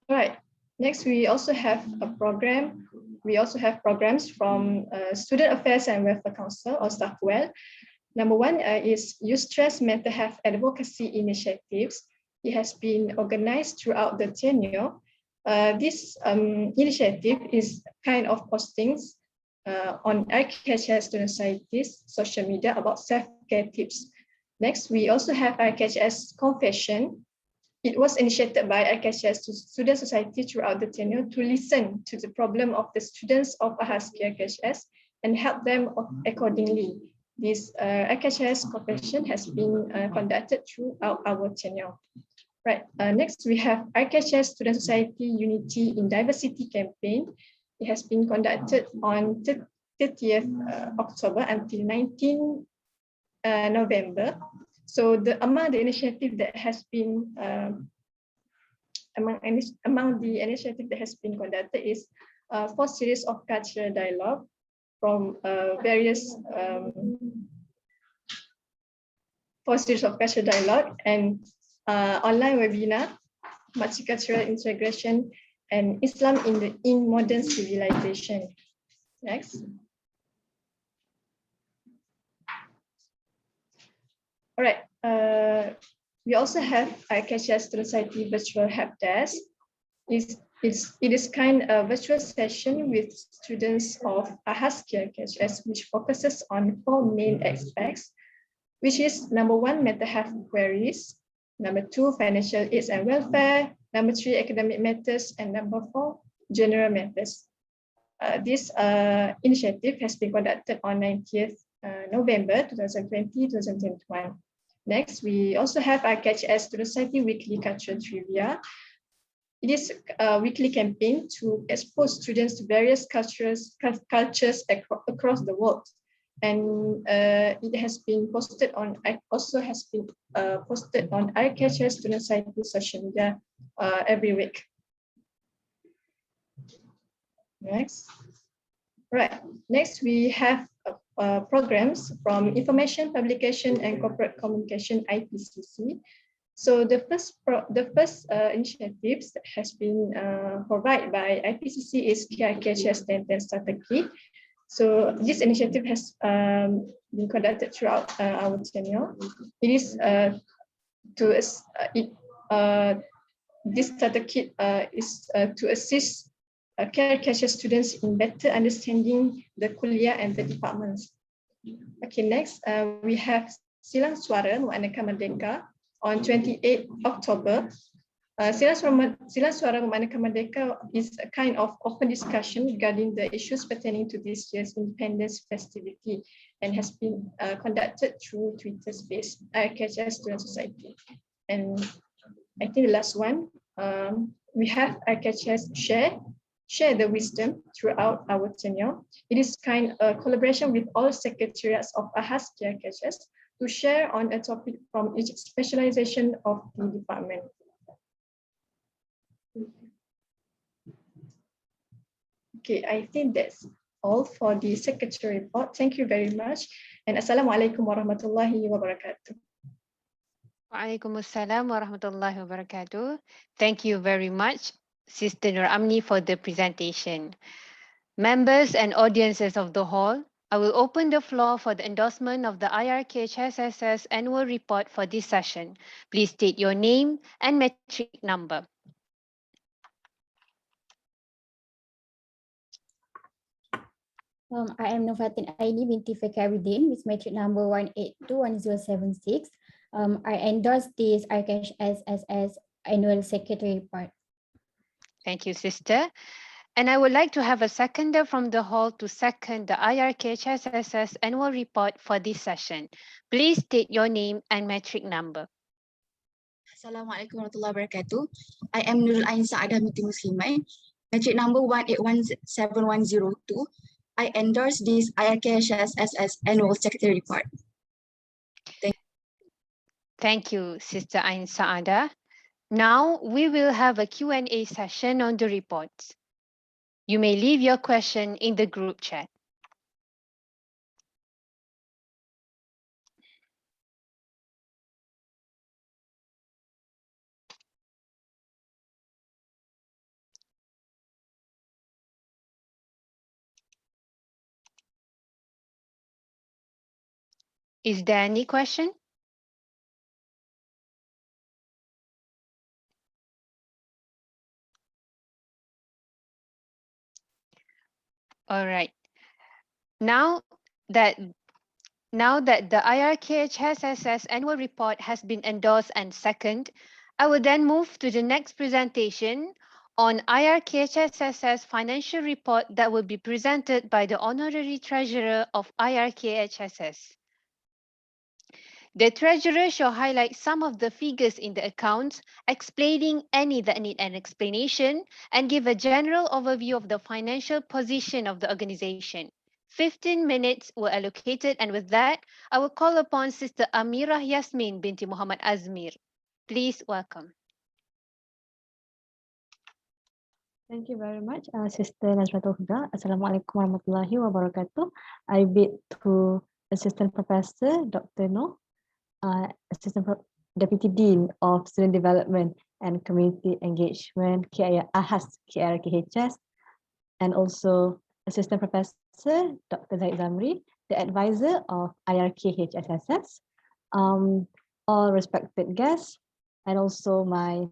All right. Next, we also have a program. We also have programs from Student Affairs and Welfare Council, or StaffWell. Number 1 is Youth Stress Mental Health Advocacy Initiatives. It has been organized throughout the tenure. This initiative is kind of postings on Irkhsss Student Society's social media about self-care tips. Next, we also have Irkhsss Confession. It was initiated by Irkhsss Student Society throughout the tenure to listen to the problem of the students of AHAS KIRKHS and help them accordingly. This Irkhsss Confession has been conducted throughout our tenure. Right. Next, we have Irkhsss Student Society Unity in Diversity campaign. It has been conducted on 30th October until 19 November. So among the initiative that has been among the initiative that has been conducted is 4 series of cultural dialogue from various 4 series of cultural dialogue and online webinar, multicultural integration and Islam in modern civilization. Next. All right. We also have Irkhsss Student Society virtual help desk. It is kind of a virtual session with students of AHAS KIRKHS, which focuses on 4 main aspects, which is number 1, mental health queries. Number 2, financial aids and welfare. number 3, academic matters, and number 4, general matters. This initiative has been conducted on 90th November 2020-2021. Next, we also have IRKHS Student Society Weekly Cultural Trivia. It is a weekly campaign to expose students to various cultures across the world. And it has been posted on, posted on IRKHS Student Society social media every week. Next. Right. Next, we have programs from Information, Publication, and Corporate Communication, IPCC. So the first initiatives that has been provided by IPCC is KIRKHS 10 strategy. So this initiative has been conducted throughout our tenure. It is this starter kit is to assist KIRKHS students in better understanding the Kulliyyah and the departments. Okay, next we have Silang Suara Memaknakan Merdeka on 28 October. Silang Suara Memaknakan Merdeka is a kind of open discussion regarding the issues pertaining to this year's independence festivity and has been conducted through Twitter Space, IRKHS Student Society. And I think the last one, we have IRKHS Share the Wisdom throughout our tenure. It is kind of collaboration with all secretariats of AHAS KIRKHS to share on a topic from each specialization of the department. Okay, I think that's all for the secretary report. Thank you very much. And Assalamualaikum warahmatullahi wabarakatuh. Waalaikumsalam warahmatullahi wabarakatuh. Thank you very much, Sister Nur Amni, for the presentation. Members and audiences of the hall, I will open the floor for the endorsement of the IRKHSS annual report for this session. Please state your name and metric number. I am Novatin Aini binti Fekaruddin with metric number 1821076. I endorse this IRKHSS annual secretary report. Thank you, sister. And I would like to have a seconder from the hall to second the IRKHSS annual report for this session. Please state your name and metric number. Assalamualaikum warahmatullahi wabarakatuh. I am Nurul Ain Saadah binti Muslimah. Metric number 1817102. I endorse this IRKHSS annual secretary report. Thank you, Sister Ain Saadah. Now we will have a Q&A session on the reports. You may leave your question in the group chat. Is there any question? All right. Now that the IRKHSS annual report has been endorsed and seconded, I will then move to the next presentation on IRKHSS financial report that will be presented by the Honorary Treasurer of IRKHSS. The Treasurer shall highlight some of the figures in the accounts, explaining any that need an explanation, and give a general overview of the financial position of the organization. 15 minutes were allocated, and with that, I will call upon Sister Amirah Yasmin binti Muhammad Azmir. Please welcome. Thank you very much, Sister Nazratul Huda. Assalamualaikum warahmatullahi wabarakatuh. I bid to Assistant Professor Dr. No, Assistant Deputy Dean of Student Development and Community Engagement, AHAS KIRKHS, and also Assistant Professor Dr. Zaid Zamri, the advisor of IRKHSS, all respected guests, and also my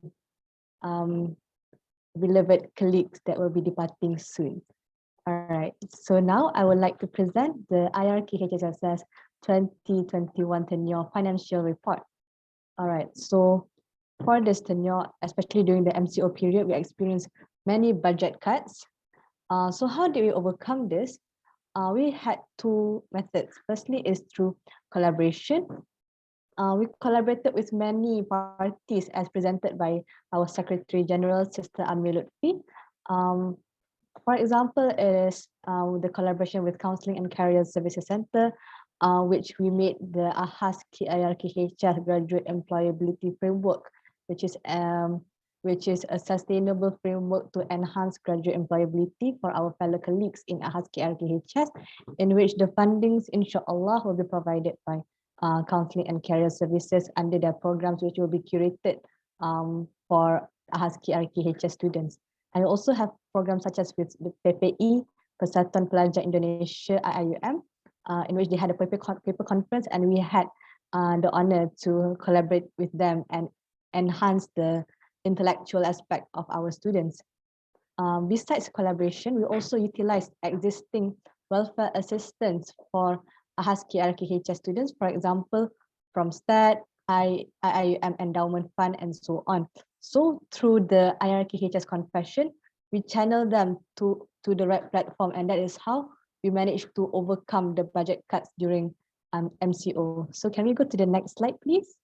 beloved colleagues that will be departing soon. All right, so now I would like to present the IRKHSS 2021 tenure financial report. All right, so for this tenure, especially during the MCO period, we experienced many budget cuts. So how did we overcome this? We had two methods. Firstly is through collaboration. We collaborated with many parties as presented by our Secretary General, Sister Amir Lutfi. For example, is the collaboration with Counseling and Career Services Center, which we made the AHAS KIRKHS Graduate Employability Framework, which is a sustainable framework to enhance graduate employability for our fellow colleagues in AHAS KIRKHS, in which the fundings, inshallah, will be provided by Counseling and Career Services under their programs, which will be curated for AHAS KIRKHS students. And we also have programs such as with the PPI, Persatuan Pelajar Indonesia, IIUM, in which they had a paper conference, and we had the honor to collaborate with them and enhance the intellectual aspect of our students. Besides collaboration, we also utilize existing welfare assistance for AHAS KIRKHS students, for example, from STAT, IIUM Endowment Fund, and so on. So through the IRKHS confession, we channel them to the right platform, and that is how we managed to overcome the budget cuts during MCO. So can we go to the next slide, please?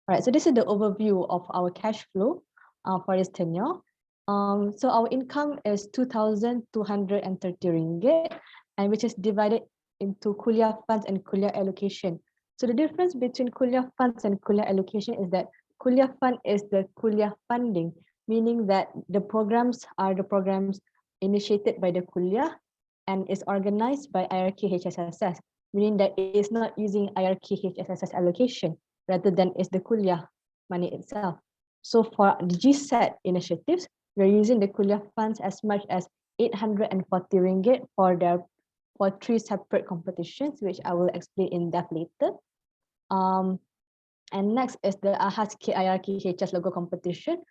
All right, so this is the overview of our cash flow for this tenure. So our income is 2,230 ringgit, and which is divided into Kulliyyah funds and Kulliyyah allocation. So the difference between Kulliyyah funds and Kulliyyah allocation is that Kulliyyah fund is the Kulliyyah funding, meaning that the programs are the programs initiated by the Kulliyyah and is organized by IRKHSSS, meaning that it is not using IRKHSSS allocation, rather than it's the Kulliyyah money itself. So for the GSET initiatives, we're using the Kulliyyah funds as much as 840 ringgit for 3 separate competitions, which I will explain in depth later. And next is the AHAS KIRKHS logo competition,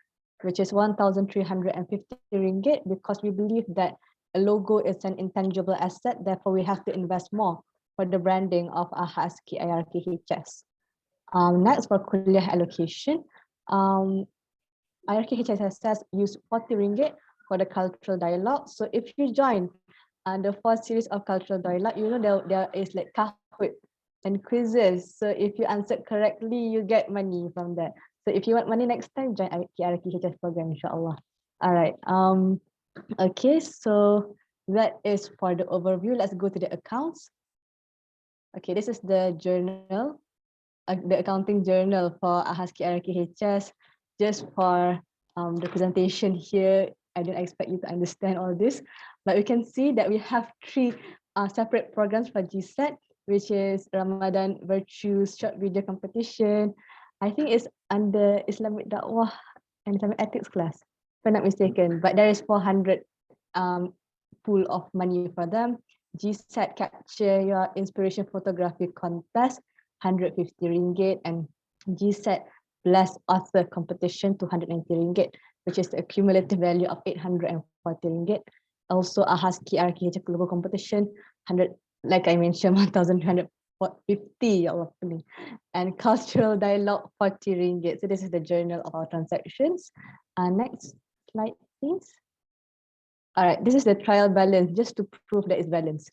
which is 1,350 ringgit, because we believe that a logo is an intangible asset. Therefore, we have to invest more for the branding of AHAS KIRKHS. Next, for Kulliyyah allocation, IRKHSS use 40 ringgit for the cultural dialogue. So if you join the 4 series of cultural dialogue, you know there is like Kahoot and quizzes. So if you answered correctly, you get money from that. So if you want money next time, join IRKHS program, inshallah. All right. Okay, so that is for the overview. Let's go to the accounts. Okay, this is the journal, the accounting journal for AHAS KIRKHS. Just for the presentation here, I didn't expect you to understand all this, but we can see that we have 3 separate programs for GSET, which is Ramadan Virtues Short Video Competition. I think it's under Islamic Dakwah and Islamic Ethics class, if I'm not mistaken, but there is 400 pool of money for them. GSET Capture Your Inspiration Photography Contest, 150 ringgit, and GSET Blessed Author Competition, 290 ringgit, which is the cumulative value of 840 ringgit. Also, AHAS KIRKHS Global Competition, 100, like I mentioned, 1,250, and Cultural Dialogue, 40 ringgit. So this is the journal of our transactions. Next slide, please. All right, this is the trial balance, just to prove that it's balanced,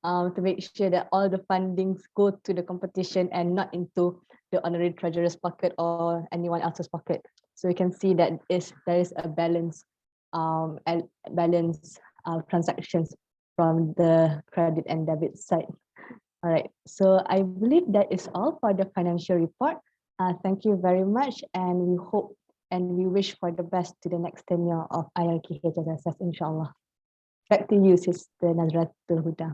to make sure that all the fundings go to the competition and not into the honorary treasurer's pocket or anyone else's pocket. So you can see that there is a balance, transactions from the credit and debit side. All right, so I believe that is all for the financial report. Thank you very much, and we hope and we wish for the best to the next tenure of IRKHSS, inshallah. Back to you, Sister Nazratul Huda.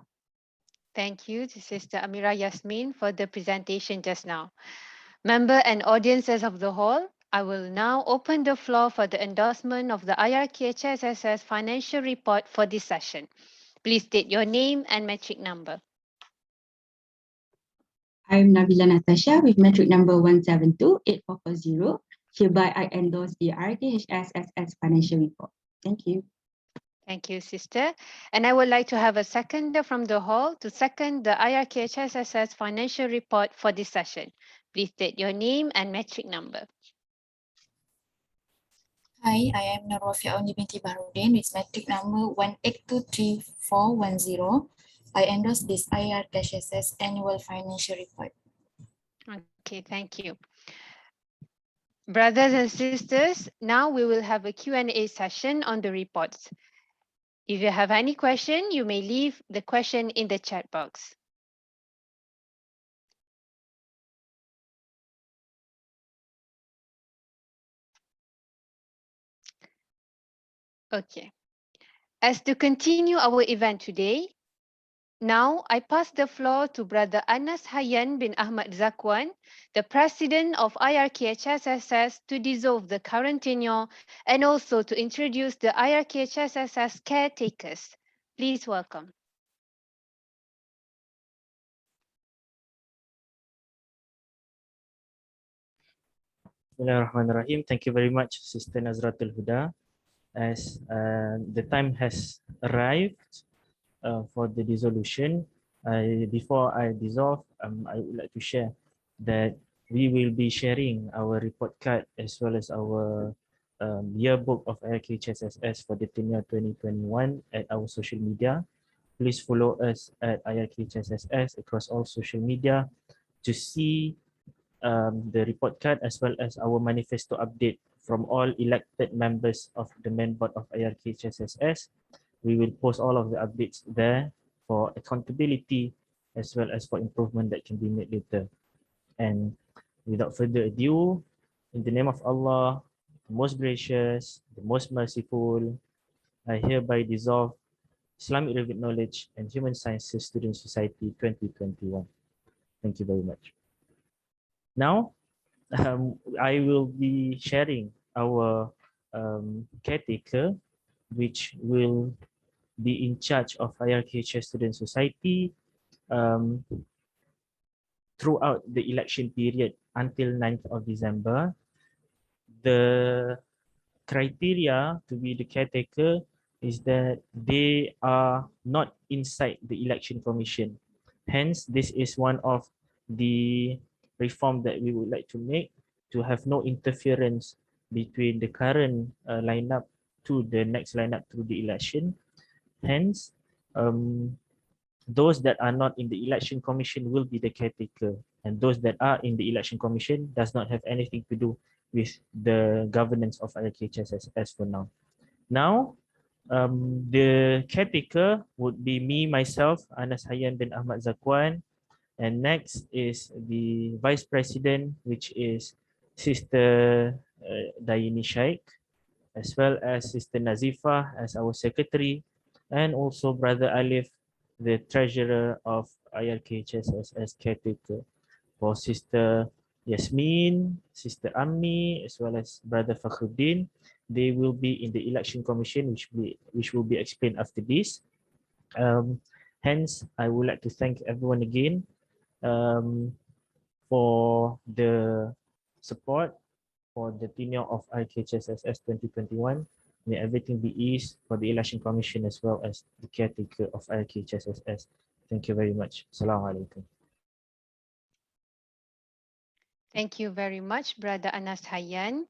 Thank you to Sister Amira Yasmin for the presentation just now. Member and audiences of the hall, I will now open the floor for the endorsement of the IRKHSS financial report for this session. Please state your name and metric number. I'm Nabila Natasha with metric number 1728440. Hereby I endorse the IRKHSS financial report. Thank you. Thank you, Sister. And I would like to have a seconder from the hall to second the IRKHSS financial report for this session. Please state your name and metric number. Hi, I am Nurwafia w.b.t with metric number 1823410. I endorse this IRKSS annual financial report. Okay, thank you. Brothers and sisters, now we will have a Q&A session on the reports. If you have any question, you may leave the question in the chat box. Okay. As to continue our event today, now I pass the floor to Brother Anas Hayyan bin Ahmad Zakwan, the President of IRKHSSS, to dissolve the current tenure and also to introduce the IRKHSSS caretakers. Please welcome. Bismillahirrahmanirrahim. Thank you very much, Sister Nazratul Huda. As the time has arrived for the dissolution, before I dissolve, I would like to share that we will be sharing our report card as well as our yearbook of IRKHSSS for the tenure 2021 at our social media. Please follow us at IRKHSSS across all social media to see the report card as well as our manifesto update from all elected members of the main board of IRKHSSS. We will post all of the updates there for accountability as well as for improvement that can be made later. And without further ado, in the name of Allah, the most gracious, the most merciful, I hereby dissolve Islamic Relevant Knowledge and Human Sciences Student Society 2021. Thank you very much. Now, I will be sharing our caretaker, which will be in charge of IRKHS Student Society throughout the election period until 9th of December. The criteria to be the caretaker is that they are not inside the election commission. Hence, this is one of the reform that we would like to make, to have no interference between the current lineup to the next lineup through the election. Hence, those that are not in the election commission will be the caretaker, and those that are in the election commission does not have anything to do with the governance of IRKHS as for now. Now, the caretaker would be me, myself, Anas Hayyan bin Ahmad Zakwan, and next is the vice president, which is Sister Dayini Shaikh, as well as Sister Nazifa as our secretary, and also Brother Alif, the treasurer of IRKHS as caretaker. For Sister Yasmin, Sister Ammi, as well as Brother Fakhruddin, they will be in the election commission, which will be explained after this. Hence, I would like to thank everyone again for the support for the tenure of IRKHSSS 2021. May everything be eased for the election commission as well as the caretaker of IRKHSSS. Thank you very much. Assalamualaikum. Thank you very much, Brother Anas Hayyan.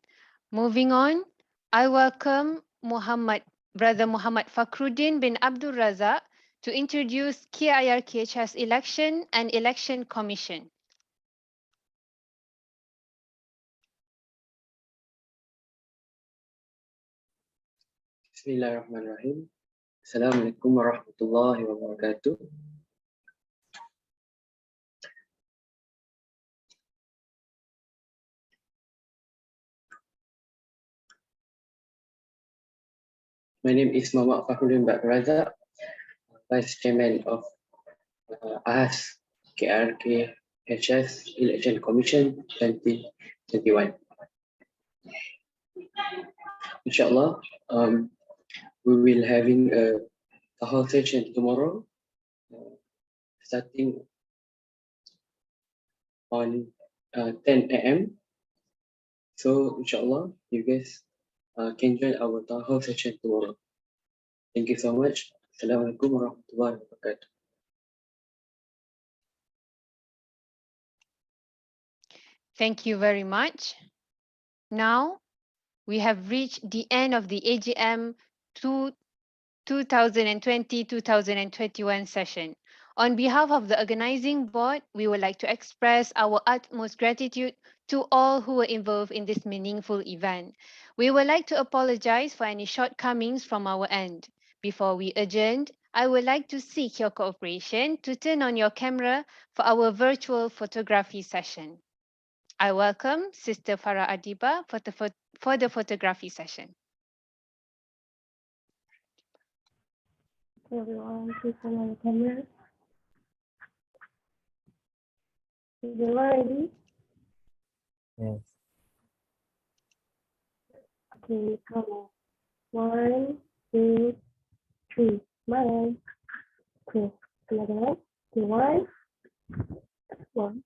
Moving on, I welcome Brother Muhammad Fakhruddin bin Abdul Razak to introduce KIRKHS election and election commission. Bismillahirrahmanirrahim. Assalamualaikum warahmatullahi wabarakatuh. My name is Muhammad Fakhruddin bin Abdul Razak, Vice Chairman of AHAS KIRKHS Election Commission 2021. Inshallah, we will having a whole session tomorrow, starting on 10 a.m. So inshallah, you guys can join our whole session tomorrow. Thank you so much. Assalamualaikum warahmatullahi wabarakatuh. Thank you very much. Now, we have reached the end of the AGM 2020-2021 session. On behalf of the organizing board, we would like to express our utmost gratitude to all who were involved in this meaningful event. We would like to apologize for any shortcomings from our end. Before we adjourn, I would like to seek your cooperation to turn on your camera for our virtual photography session. I welcome Sister Farah Adiba for the photography session. Everyone, please turn on the camera. Is everyone ready? Yes. Okay, come on. 1, 2, 3. Smile. Okay, another one. Okay, 1, 1.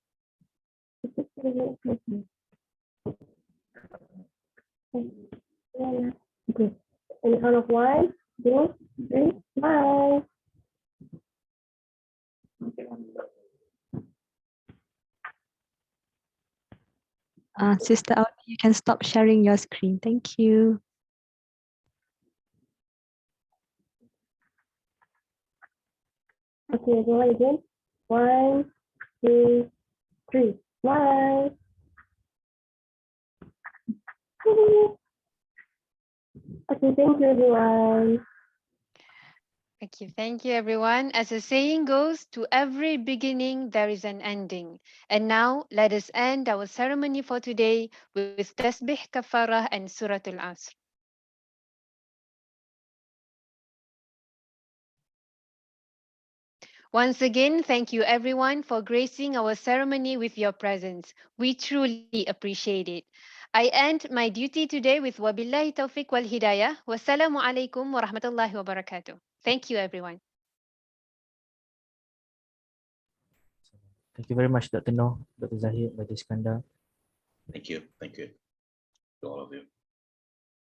Okay, and count of 1, 2, 3. Smile. Sister Audi, you can stop sharing your screen. Thank you. Okay, everyone again. 1, 2, 3. Smile. Okay, thank you, everyone. Okay, thank you everyone. As the saying goes, to every beginning there is an ending. And now let us end our ceremony for today with Tasbih Kafarah and Suratul Asr. Once again, thank you everyone for gracing our ceremony with your presence. We truly appreciate it. I end my duty today with Wabillahi Taufiq wal Hidayah. Wassalamualaikum warahmatullahi wabarakatuh. Thank you everyone. Thank you very much, Dr. Noor, Dr. Zahid, Dr. Iskandar. Thank you. Thank you to all of you.